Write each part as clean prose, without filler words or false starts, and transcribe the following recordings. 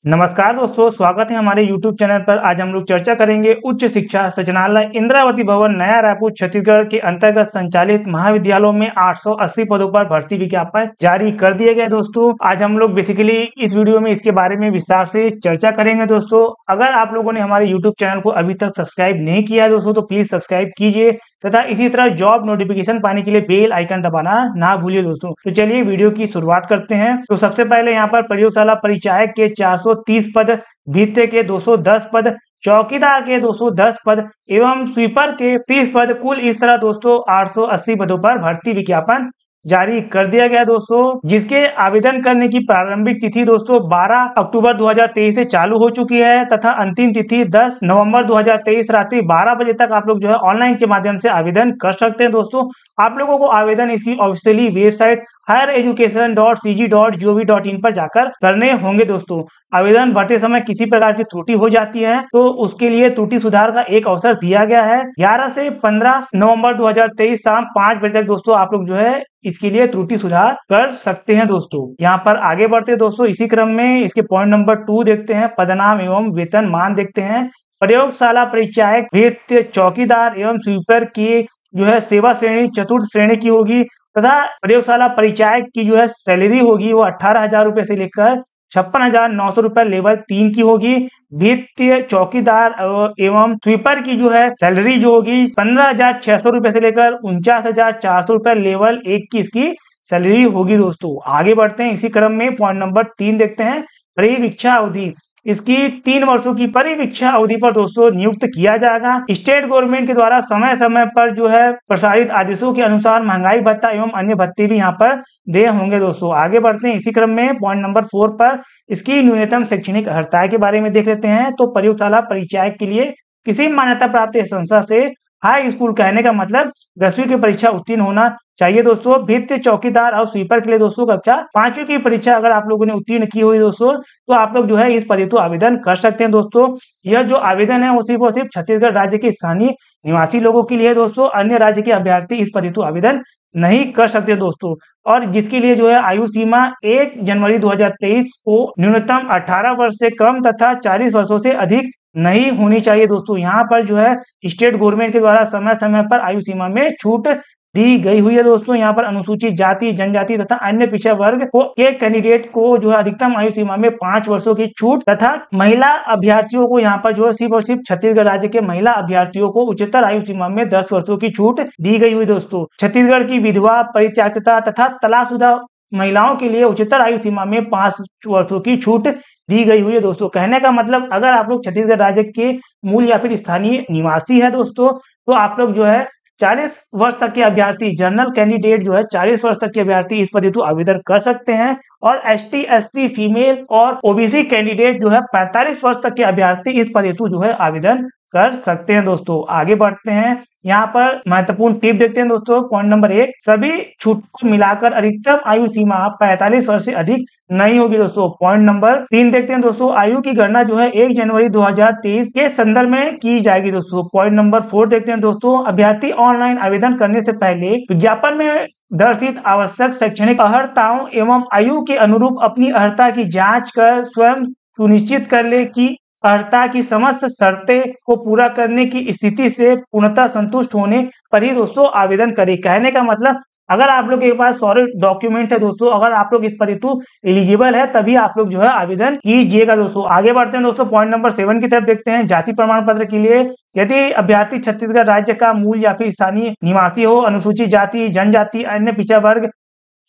नमस्कार दोस्तों, स्वागत है हमारे YouTube चैनल पर। आज हम लोग चर्चा करेंगे उच्च शिक्षा संचालनालय इंद्रावती भवन नया रायपुर छत्तीसगढ़ के अंतर्गत संचालित महाविद्यालयों में 880 पदों पर भर्ती विज्ञापन जारी कर दिए गए। दोस्तों आज हम लोग बेसिकली इस वीडियो में इसके बारे में विस्तार से चर्चा करेंगे। दोस्तों अगर आप लोगों ने हमारे YouTube चैनल को अभी तक सब्सक्राइब नहीं किया है दोस्तों, तो प्लीज सब्सक्राइब कीजिए तथा इसी तरह जॉब नोटिफिकेशन पाने के लिए बेल आइकन दबाना ना भूलिए। दोस्तों तो चलिए वीडियो की शुरुआत करते हैं। तो सबसे पहले यहाँ पर प्रयोगशाला परिचायक के 430 पद, भीत्य के 210 पद, चौकीदार के 210 पद एवं स्वीपर के 30 पद, कुल इस तरह दोस्तों 880 पदों पर भर्ती विज्ञापन जारी कर दिया गया दोस्तों, जिसके आवेदन करने की प्रारंभिक तिथि दोस्तों 12 अक्टूबर 2023 से चालू हो चुकी है तथा अंतिम तिथि 10 नवंबर 2023 रात्रि 12 बजे तक आप लोग जो है ऑनलाइन के माध्यम से आवेदन कर सकते हैं। दोस्तों आप लोगों को आवेदन इसकी ऑफिशियली वेबसाइट highereducation.cg.gov.in पर जाकर करने होंगे। दोस्तों आवेदन भरते समय किसी प्रकार की त्रुटि हो जाती है तो उसके लिए त्रुटि सुधार का एक अवसर दिया गया है। 11 से 15 नवंबर 2023 शाम 5 बजे तक दोस्तों आप लोग जो है इसके लिए त्रुटि सुधार कर सकते हैं। दोस्तों यहाँ पर आगे बढ़ते हैं दोस्तों, इसी क्रम में इसके पॉइंट नंबर 2 देखते हैं। पदनाम एवं वेतन मान देखते हैं। प्रयोगशाला परिचायक, भीत्य, चौकीदार एवं स्वीपर की जो है सेवा श्रेणी चतुर्थ श्रेणी की होगी तथा प्रयोगशाला परिचायक की जो है सैलरी होगी वो 18,000 रुपए से लेकर 56,900 रुपए लेवल 3 की होगी। भीत्य, चौकीदार एवं स्वीपर की जो है सैलरी जो होगी 15,600 रुपए से लेकर 49,400 रुपए लेवल 1 की इसकी सैलरी होगी। दोस्तों आगे बढ़ते हैं, इसी क्रम में पॉइंट नंबर 3 देखते हैं। परिवीक्षा अवधि, इसकी 3 वर्षों की परिवीक्षा अवधि पर दोस्तों नियुक्त किया जाएगा। स्टेट गवर्नमेंट के द्वारा समय समय पर जो है प्रसारित आदेशों के अनुसार महंगाई भत्ता एवं अन्य भत्ते भी यहाँ पर दे होंगे। दोस्तों आगे बढ़ते हैं, इसी क्रम में पॉइंट नंबर 4 पर इसकी न्यूनतम शैक्षणिक अर्हता के बारे में देख लेते हैं। तो प्रयोगशाला परिचायक के लिए किसी मान्यता प्राप्त संस्था से हाई स्कूल, कहने का मतलब 10वीं की परीक्षा उत्तीर्ण होना चाहिए। दोस्तों भीत्य, चौकीदार और स्वीपर के लिए दोस्तों कक्षा 5वीं की परीक्षा अगर आप लोगों ने उत्तीर्ण की हुई दोस्तों, तो आप लोग जो है इस पद हेतु आवेदन कर सकते हैं। दोस्तों यह जो आवेदन है वो सिर्फ और सिर्फ छत्तीसगढ़ राज्य के स्थानीय निवासी लोगों के लिए दोस्तों, अन्य राज्य के अभ्यर्थी इस पद हेतु आवेदन नहीं कर सकते दोस्तों। और जिसके लिए जो है आयु सीमा 1 जनवरी 2023 को न्यूनतम 18 वर्ष से कम तथा 40 वर्षों से अधिक नहीं होनी चाहिए। दोस्तों यहाँ पर जो है स्टेट गवर्नमेंट के द्वारा समय समय पर आयु सीमा में छूट दी गई हुई है। दोस्तों यहाँ पर अनुसूचित जाति, जनजाति तथा अन्य पिछड़ा वर्ग को के कैंडिडेट को जो है अधिकतम आयु सीमा में 5 वर्षों की छूट तथा महिला अभ्यर्थियों को यहाँ पर जो है सिर्फ और सिर्फ छत्तीसगढ़ राज्य के महिला अभ्यर्थियों को उच्चतर आयु सीमा में 10 वर्षों की छूट दी गई हुई। दोस्तों छत्तीसगढ़ की विधवा, परित्यक्ता तथा तलाकशुदा महिलाओं के लिए उच्चतर आयु सीमा में 5 वर्षों की छूट दी गई हुई है। दोस्तों कहने का मतलब अगर आप लोग छत्तीसगढ़ राज्य के मूल या फिर स्थानीय निवासी है दोस्तों, तो आप लोग जो है 40 वर्ष तक के अभ्यर्थी, जनरल कैंडिडेट जो है 40 वर्ष तक के अभ्यर्थी इस पद हेतु आवेदन कर सकते हैं। और एसटी, एससी, फीमेल और ओबीसी कैंडिडेट जो है 45 वर्ष तक के अभ्यर्थी इस पद हेतु जो है आवेदन कर सकते हैं। दोस्तों आगे बढ़ते हैं, यहाँ पर महत्वपूर्ण टिप देखते हैं दोस्तों। पॉइंट नंबर 1, सभी छूट को मिलाकर अधिकतम आयु सीमा 45 वर्ष से अधिक नहीं होगी। दोस्तों पॉइंट नंबर 3 देखते हैं दोस्तों। आयु की गणना जो है 1 जनवरी 2023 के संदर्भ में की जाएगी। दोस्तों पॉइंट नंबर 4 देखते हैं दोस्तों। अभ्यर्थी ऑनलाइन आवेदन करने से पहले विज्ञापन में दर्शित आवश्यक शैक्षणिक अर्हताओं एवं आयु के अनुरूप अपनी अर्हता की जाँच कर स्वयं सुनिश्चित कर ले कि अर्हता की समस्त शर्तें को पूरा करने की स्थिति से पूर्णतः संतुष्ट होने पर ही दोस्तों आवेदन करें। कहने का मतलब अगर आप लोग के पास सारे डॉक्यूमेंट है दोस्तों, अगर आप लोग इस पद हेतु एलिजिबल है तभी आप लोग जो है आवेदन कीजिएगा। दोस्तों आगे बढ़ते हैं दोस्तों, पॉइंट नंबर 7 की तरफ देखते हैं। जाति प्रमाण पत्र के लिए यदि अभ्यर्थी छत्तीसगढ़ राज्य का मूल या फिर स्थानीय निवासी हो, अनुसूचित जाति, जनजाति, अन्य पिछड़ा वर्ग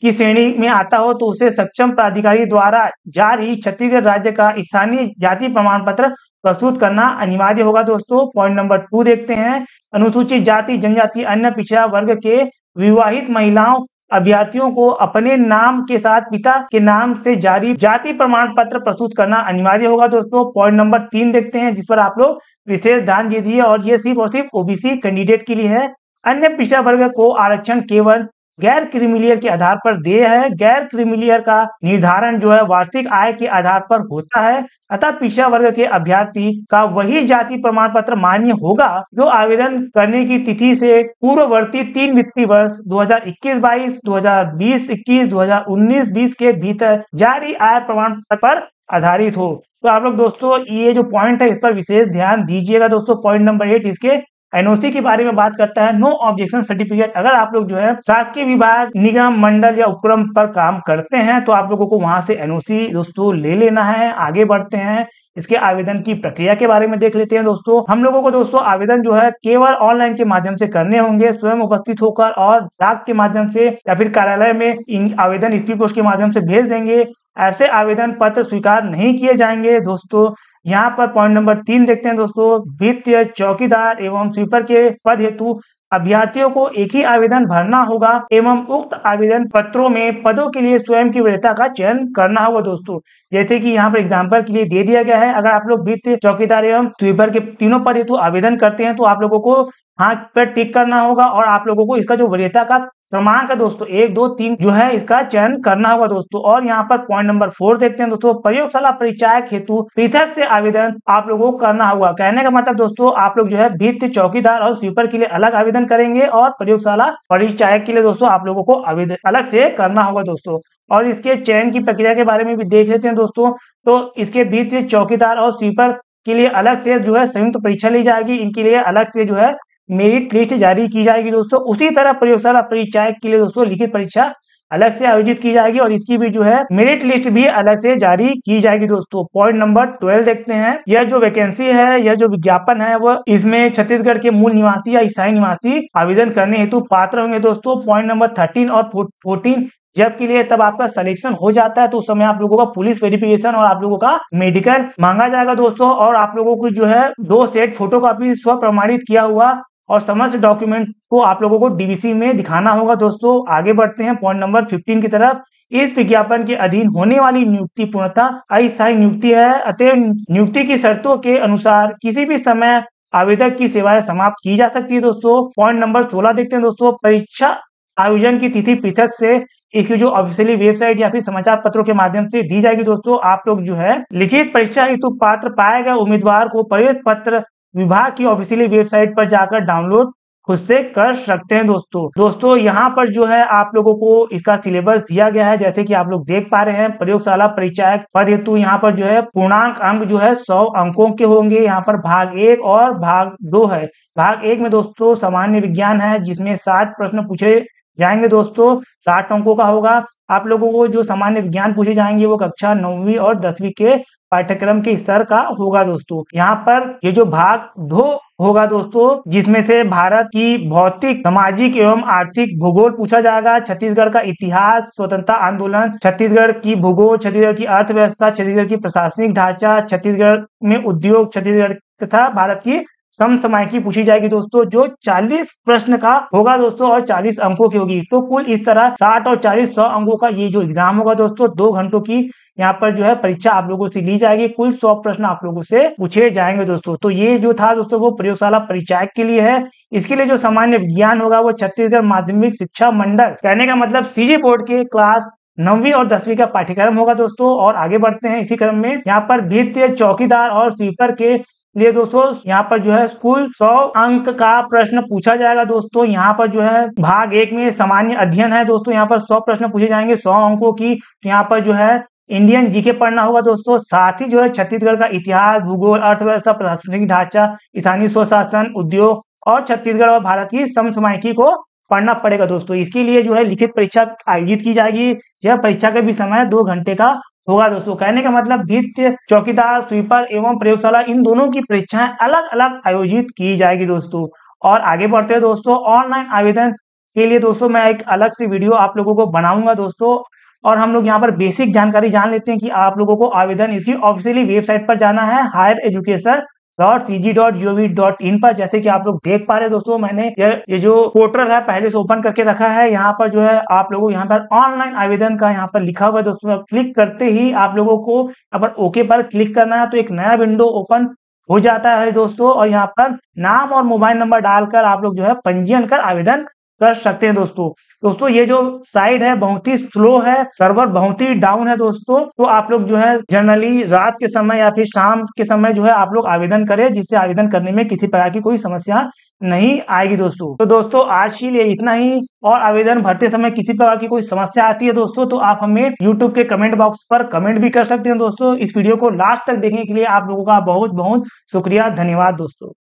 की श्रेणी में आता हो, तो उसे सक्षम प्राधिकारी द्वारा जारी छत्तीसगढ़ राज्य का स्थानीय जाति प्रमाण पत्र प्रस्तुत करना अनिवार्य होगा। दोस्तों पॉइंट नंबर 2 देखते हैं। अनुसूचित जाति, जनजाति, अन्य पिछड़ा वर्ग के विवाहित महिलाओं अभ्यर्थियों को अपने नाम के साथ पिता के नाम से जारी जाति प्रमाण पत्र प्रस्तुत करना अनिवार्य होगा। दोस्तों पॉइंट नंबर 3 देखते हैं, जिस पर आप लोग विशेष ध्यान दीजिए और ये सिर्फ और सिर्फ ओबीसी कैंडिडेट के लिए है। अन्य पिछड़ा वर्ग को आरक्षण केवल गैर क्रीमिलियर के आधार पर दे है। गैर क्रीमिलियर का निर्धारण जो है वार्षिक आय के आधार पर होता है, अतः पिछड़ा वर्ग के अभ्यर्थी का वही जाति प्रमाण पत्र मान्य होगा जो आवेदन करने की तिथि से पूर्ववर्ती 3 वित्तीय वर्ष 2021-22, 2020-21, 2019-20 के भीतर जारी आय प्रमाण पत्र पर आधारित हो। तो आप लोग दोस्तों ये जो पॉइंट है इस पर विशेष ध्यान दीजिएगा दोस्तों। पॉइंट नंबर 8 इसके एनओसी के बारे में बात करता है, नो ऑब्जेक्शन सर्टिफिकेट। अगर आप लोग जो है शासकीय विभाग, निगम, मंडल या उपक्रम पर काम करते हैं तो आप लोगों को वहां से एनओसी दोस्तों ले लेना है। आगे बढ़ते हैं, इसके आवेदन की प्रक्रिया के बारे में देख लेते हैं दोस्तों। हम लोगों को दोस्तों आवेदन जो है केवल ऑनलाइन के माध्यम से करने होंगे, स्वयं उपस्थित होकर, और डाक के माध्यम से या फिर कार्यालय में इन आवेदन स्पीड पोस्ट के माध्यम से भेज देंगे। ऐसे आवेदन पत्र स्वीकार नहीं किए जाएंगे दोस्तों। यहाँ पर पॉइंट नंबर 3 देखते हैं दोस्तों, वित्तीय चौकीदार एवं स्वीपर के पद हेतु अभ्यर्थियों को एक ही आवेदन भरना होगा एवं उक्त आवेदन पत्रों में पदों के लिए स्वयं की वरीयता का चयन करना होगा दोस्तों। जैसे कि यहाँ पर एग्जाम्पल के लिए दे दिया गया है, अगर आप लोग वित्तीय चौकीदार एवं स्वीपर के तीनों पद हेतु आवेदन करते हैं तो आप लोगों को हाथ पर टिक करना होगा और आप लोगों को इसका जो वरीयता का क्रमांक है दोस्तों 1, 2, 3 जो है इसका चयन करना होगा दोस्तों। और यहाँ पर पॉइंट नंबर 4 देखते हैं दोस्तों, प्रयोगशाला परिचायक हेतु पृथक से आवेदन आप लोगों को करना होगा। कहने का मतलब दोस्तों आप लोग जो है वित्तीय चौकीदार और स्वीपर के लिए अलग आवेदन करेंगे और प्रयोगशाला परिचायक के लिए दोस्तों आप लोगों को आवेदन अलग से करना होगा दोस्तों। और इसके चयन की प्रक्रिया के बारे में भी देख लेते हैं दोस्तों। तो इसके वित्तीय चौकीदार और स्वीपर के लिए अलग से जो है संयुक्त परीक्षा ली जाएगी, इनके लिए अलग से जो है मेरिट लिस्ट जारी की जाएगी दोस्तों। उसी तरह प्रयोगशाला परिचायक के लिए दोस्तों लिखित परीक्षा अलग से आयोजित की जाएगी और इसकी भी जो है मेरिट लिस्ट भी अलग से जारी की जाएगी दोस्तों। पॉइंट नंबर 12 देखते हैं, यह जो वैकेंसी है, यह जो विज्ञापन है, वह इसमें छत्तीसगढ़ के मूल निवासी या स्थायी निवासी आवेदन करने हेतु पात्र होंगे दोस्तों। पॉइंट नंबर 13 और 14 जब के लिए तब आपका सिलेक्शन हो जाता है तो उस समय आप लोगों का पुलिस वेरिफिकेशन और आप लोगों का मेडिकल मांगा जाएगा दोस्तों। और आप लोगों को जो है 2 सेट फोटोकॉपी स्व प्रमाणित किया हुआ और समस्त डॉक्यूमेंट को आप लोगों को डीवीसी में दिखाना होगा दोस्तों। आगे बढ़ते हैं पॉइंट नंबर 15 की तरफ। इस विज्ञापन के अधीन होने वाली नियुक्ति पूर्णतः अस्थायी नियुक्ति है, अतः नियुक्ति की शर्तों के अनुसार किसी भी समय आवेदक की सेवाएं समाप्त की जा सकती है दोस्तों। पॉइंट नंबर 16 देखते हैं दोस्तों, परीक्षा आयोजन की तिथि पृथक से इसकी जो ऑफिशियली वेबसाइट या फिर समाचार पत्रों के माध्यम से दी जाएगी दोस्तों। आप लोग जो है लिखित परीक्षा हेतु पात्र पाए गए उम्मीदवार को प्रवेश पत्र विभाग की ऑफिशियली वेबसाइट पर जाकर डाउनलोड खुद से कर सकते हैं दोस्तों यहाँ पर जो है आप लोगों को इसका सिलेबस दिया गया है, जैसे कि आप लोग देख पा रहे हैं। प्रयोगशाला परिचायक पद हेतु यहाँ पर जो है पूर्णांक अंक जो है 100 अंकों के होंगे। यहाँ पर भाग 1 और भाग 2 है। भाग 1 में दोस्तों सामान्य विज्ञान है जिसमें 60 प्रश्न पूछे जाएंगे दोस्तों, 60 अंकों का होगा। आप लोगों को जो सामान्य विज्ञान पूछे जाएंगे वो कक्षा 9वीं और 10वीं के पाठ्यक्रम के स्तर का होगा दोस्तों। यहाँ पर ये जो भाग 2 होगा दोस्तों, जिसमें से भारत की भौतिक, सामाजिक एवं आर्थिक भूगोल पूछा जाएगा, छत्तीसगढ़ का इतिहास, स्वतंत्रता आंदोलन, छत्तीसगढ़ की भूगोल, छत्तीसगढ़ की अर्थव्यवस्था, छत्तीसगढ़ की प्रशासनिक ढांचा, छत्तीसगढ़ में उद्योग, छत्तीसगढ़ तथा भारत की समसामयिकी पूछी जाएगी दोस्तों, जो 40 प्रश्न का होगा दोस्तों और 40 अंकों की होगी। तो कुल इस तरह 60 और 40 100 अंकों का ये जो एग्जाम होगा दोस्तों, 2 घंटों की यहाँ पर जो है परीक्षा आप लोगों से ली जाएगी। कुल 100 प्रश्न आप लोगों से पूछे जाएंगे दोस्तों। तो ये जो था दोस्तों वो प्रयोगशाला परिचायक के लिए है। इसके लिए जो सामान्य विज्ञान होगा वो छत्तीसगढ़ माध्यमिक शिक्षा मंडल, कहने का मतलब सीजी बोर्ड के क्लास 9वीं और 10वीं का पाठ्यक्रम होगा दोस्तों। और आगे बढ़ते हैं इसी क्रम में, यहाँ पर वित्तीय चौकीदार और स्वीपर के लिए दोस्तों यहाँ पर जो है कुल 100 अंक का प्रश्न पूछा जाएगा दोस्तों। यहाँ पर जो है भाग 1 में सामान्य अध्ययन है दोस्तों, यहाँ पर 100 प्रश्न पूछे जाएंगे 100 अंकों की। यहाँ पर जो है इंडियन जीके पढ़ना होगा दोस्तों। साथ ही जो है छत्तीसगढ़ का इतिहास, भूगोल, अर्थव्यवस्था, प्रशासनिक ढांचा, स्थानीय स्वशासन, उद्योग और छत्तीसगढ़ और भारत की समसामयिकी को पढ़ना पड़ेगा दोस्तों। इसके लिए जो है लिखित परीक्षा आयोजित की जाएगी। यह परीक्षा का भी समय 2 घंटे का होगा दोस्तों। कहने का मतलब वित्तीय चौकीदार, स्वीपर एवं प्रयोगशाला, इन दोनों की परीक्षाएं अलग अलग आयोजित की जाएगी दोस्तों। और आगे बढ़ते हैं दोस्तों, ऑनलाइन आवेदन के लिए दोस्तों मैं एक अलग से वीडियो आप लोगों को बनाऊंगा दोस्तों। और हम लोग यहाँ पर बेसिक जानकारी जान लेते हैं कि आप लोगों को आवेदन इसकी ऑफिशियली वेबसाइट पर जाना है, highereducation.cg.gov.in पर। जैसे कि आप लोग देख पा रहे हैं दोस्तों, मैंने ये जो पोर्टल है पहले से ओपन करके रखा है। यहाँ पर जो है आप लोगों यहाँ पर ऑनलाइन आवेदन का यहाँ पर लिखा हुआ है दोस्तों। क्लिक करते ही आप लोगों को यहाँ पर ओके पर क्लिक करना है तो एक नया विंडो ओपन हो जाता है दोस्तों। और यहाँ पर नाम और मोबाइल नंबर डालकर आप लोग जो है पंजीयन कर आवेदन कर सकते हैं दोस्तों। दोस्तों ये जो साइट है बहुत ही स्लो है, सर्वर बहुत ही डाउन है दोस्तों। तो आप लोग जो है जनरली रात के समय या फिर शाम के समय जो है आप लोग आवेदन करें, जिससे आवेदन करने में किसी प्रकार की कोई समस्या नहीं आएगी दोस्तों। तो दोस्तों आज के लिए इतना ही, और आवेदन भरते समय किसी प्रकार की कोई समस्या आती है दोस्तों तो आप हमें यूट्यूब के कमेंट बॉक्स पर कमेंट भी कर सकते हैं दोस्तों। इस वीडियो को लास्ट तक देखने के लिए आप लोगों का बहुत बहुत शुक्रिया, धन्यवाद दोस्तों।